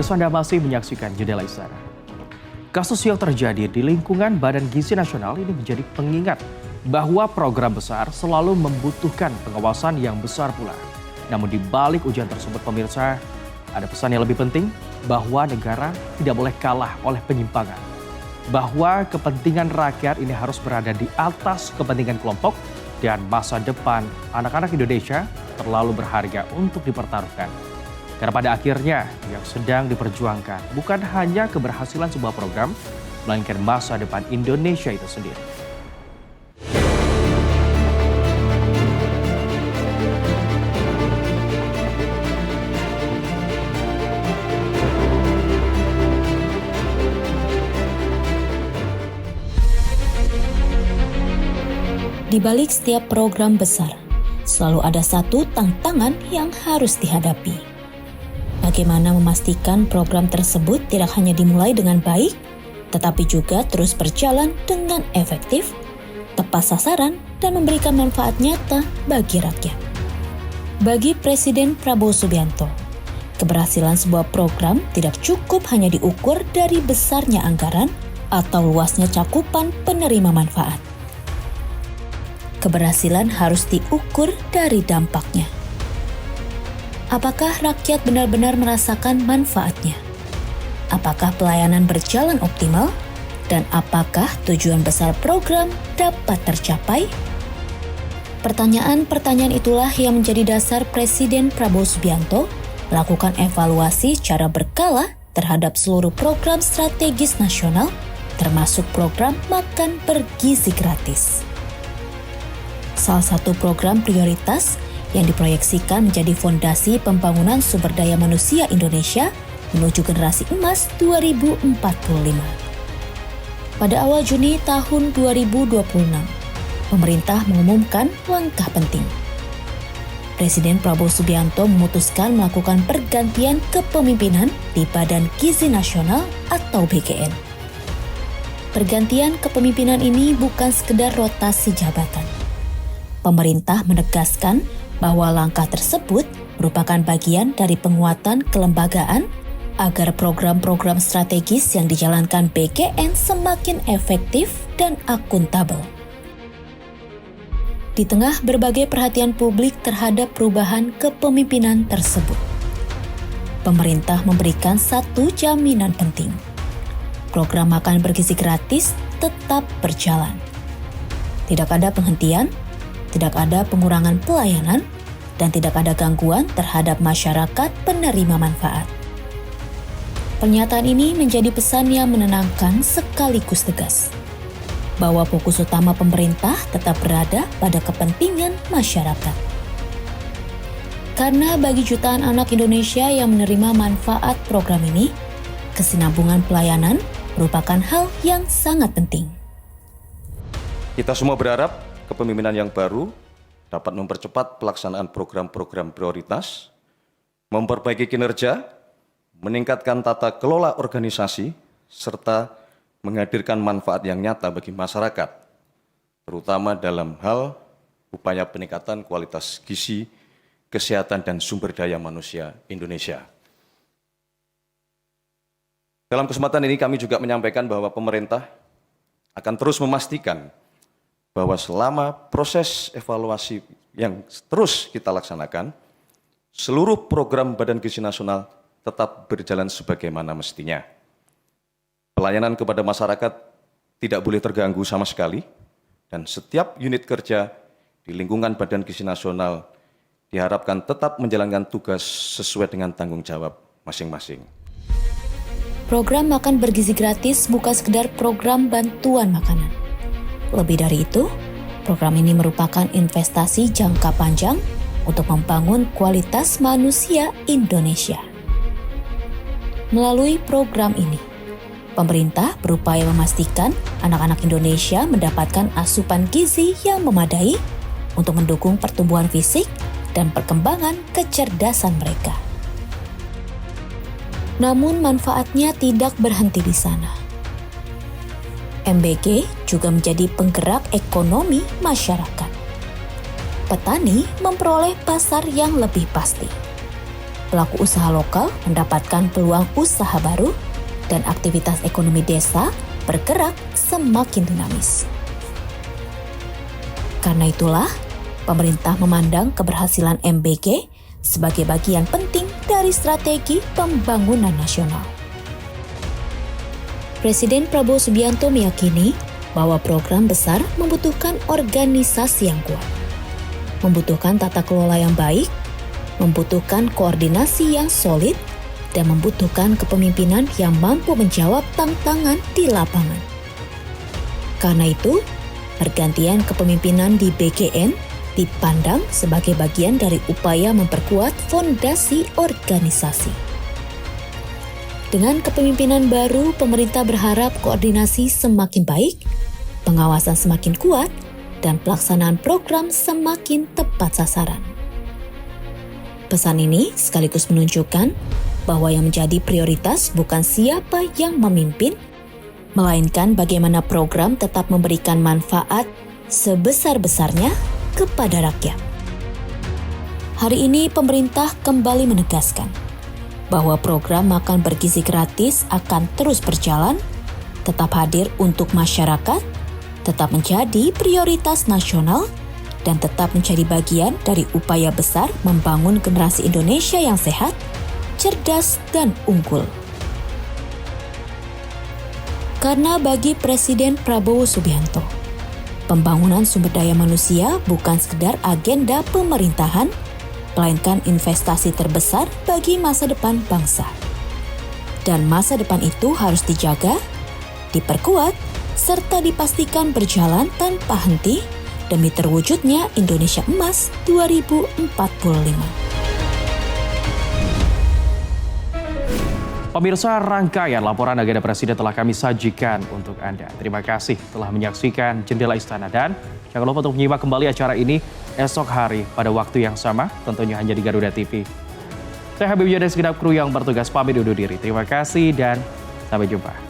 Pemirsa, Anda masih menyaksikan Jendela Istana. Kasus yang terjadi di lingkungan Badan Gizi Nasional ini menjadi pengingat bahwa program besar selalu membutuhkan pengawasan yang besar pula. Namun di balik ujian tersebut, pemirsa, ada pesan yang lebih penting bahwa negara tidak boleh kalah oleh penyimpangan. Bahwa kepentingan rakyat ini harus berada di atas kepentingan kelompok dan masa depan anak-anak Indonesia terlalu berharga untuk dipertaruhkan. Karena pada akhirnya yang sedang diperjuangkan bukan hanya keberhasilan sebuah program, melainkan masa depan Indonesia itu sendiri. Di balik setiap program besar, selalu ada satu tantangan yang harus dihadapi. Bagaimana memastikan program tersebut tidak hanya dimulai dengan baik, tetapi juga terus berjalan dengan efektif, tepat sasaran, dan memberikan manfaat nyata bagi rakyat. Bagi Presiden Prabowo Subianto, keberhasilan sebuah program tidak cukup hanya diukur dari besarnya anggaran atau luasnya cakupan penerima manfaat. Keberhasilan harus diukur dari dampaknya. Apakah rakyat benar-benar merasakan manfaatnya? Apakah pelayanan berjalan optimal? Dan apakah tujuan besar program dapat tercapai? Pertanyaan-pertanyaan itulah yang menjadi dasar Presiden Prabowo Subianto melakukan evaluasi secara berkala terhadap seluruh program strategis nasional, termasuk program makan bergizi gratis. Salah satu program prioritas yang diproyeksikan menjadi fondasi pembangunan sumber daya manusia Indonesia menuju generasi emas 2045. Pada awal Juni tahun 2026, pemerintah mengumumkan langkah penting. Presiden Prabowo Subianto memutuskan melakukan pergantian kepemimpinan di Badan Gizi Nasional atau BGN. Pergantian kepemimpinan ini bukan sekedar rotasi jabatan. Pemerintah menegaskan bahwa langkah tersebut merupakan bagian dari penguatan kelembagaan agar program-program strategis yang dijalankan BGN semakin efektif dan akuntabel. Di tengah berbagai perhatian publik terhadap perubahan kepemimpinan tersebut, pemerintah memberikan satu jaminan penting. Program makan bergizi gratis tetap berjalan. Tidak ada penghentian, tidak ada pengurangan pelayanan, dan tidak ada gangguan terhadap masyarakat penerima manfaat. Pernyataan ini menjadi pesan yang menenangkan sekaligus tegas, bahwa fokus utama pemerintah tetap berada pada kepentingan masyarakat. Karena bagi jutaan anak Indonesia yang menerima manfaat program ini, kesinambungan pelayanan merupakan hal yang sangat penting. Kita semua berharap kepemimpinan yang baru dapat mempercepat pelaksanaan program-program prioritas, memperbaiki kinerja, meningkatkan tata kelola organisasi, serta menghadirkan manfaat yang nyata bagi masyarakat, terutama dalam hal upaya peningkatan kualitas gizi, kesehatan, dan sumber daya manusia Indonesia. Dalam kesempatan ini kami juga menyampaikan bahwa pemerintah akan terus memastikan bahwa selama proses evaluasi yang terus kita laksanakan, seluruh program Badan Gizi Nasional tetap berjalan sebagaimana mestinya. Pelayanan kepada masyarakat tidak boleh terganggu sama sekali, dan setiap unit kerja di lingkungan Badan Gizi Nasional diharapkan tetap menjalankan tugas sesuai dengan tanggung jawab masing-masing. Program makan bergizi gratis bukan sekedar program bantuan makanan. Lebih dari itu, program ini merupakan investasi jangka panjang untuk membangun kualitas manusia Indonesia. Melalui program ini, pemerintah berupaya memastikan anak-anak Indonesia mendapatkan asupan gizi yang memadai untuk mendukung pertumbuhan fisik dan perkembangan kecerdasan mereka. Namun manfaatnya tidak berhenti di sana. MBG juga menjadi penggerak ekonomi masyarakat. Petani memperoleh pasar yang lebih pasti. pelaku usaha lokal mendapatkan peluang usaha baru dan aktivitas ekonomi desa bergerak semakin dinamis. Karena itulah, pemerintah memandang keberhasilan MBG sebagai bagian penting dari strategi pembangunan nasional. Presiden Prabowo Subianto meyakini bahwa program besar membutuhkan organisasi yang kuat, membutuhkan tata kelola yang baik, membutuhkan koordinasi yang solid, dan membutuhkan kepemimpinan yang mampu menjawab tantangan di lapangan. Karena itu, pergantian kepemimpinan di BGN dipandang sebagai bagian dari upaya memperkuat fondasi organisasi. Dengan kepemimpinan baru, pemerintah berharap koordinasi semakin baik, pengawasan semakin kuat, dan pelaksanaan program semakin tepat sasaran. Pesan ini sekaligus menunjukkan bahwa yang menjadi prioritas bukan siapa yang memimpin, melainkan bagaimana program tetap memberikan manfaat sebesar-besarnya kepada rakyat. Hari ini pemerintah kembali menegaskan bahwa program makan bergizi gratis akan terus berjalan, tetap hadir untuk masyarakat, tetap menjadi prioritas nasional, dan tetap menjadi bagian dari upaya besar membangun generasi Indonesia yang sehat, cerdas, dan unggul. Karena bagi Presiden Prabowo Subianto, pembangunan sumber daya manusia bukan sekedar agenda pemerintahan, melainkan investasi terbesar bagi masa depan bangsa. Dan masa depan itu harus dijaga, diperkuat, serta dipastikan berjalan tanpa henti demi terwujudnya Indonesia Emas 2045. Pemirsa, rangkaian laporan agenda Presiden telah kami sajikan untuk Anda. Terima kasih telah menyaksikan Jendela Istana dan jangan lupa untuk menyimak kembali acara ini esok hari pada waktu yang sama, tentunya hanya di Garuda TV. Saya Habib dan segenap kru yang bertugas pamit undur diri. Terima kasih dan sampai jumpa.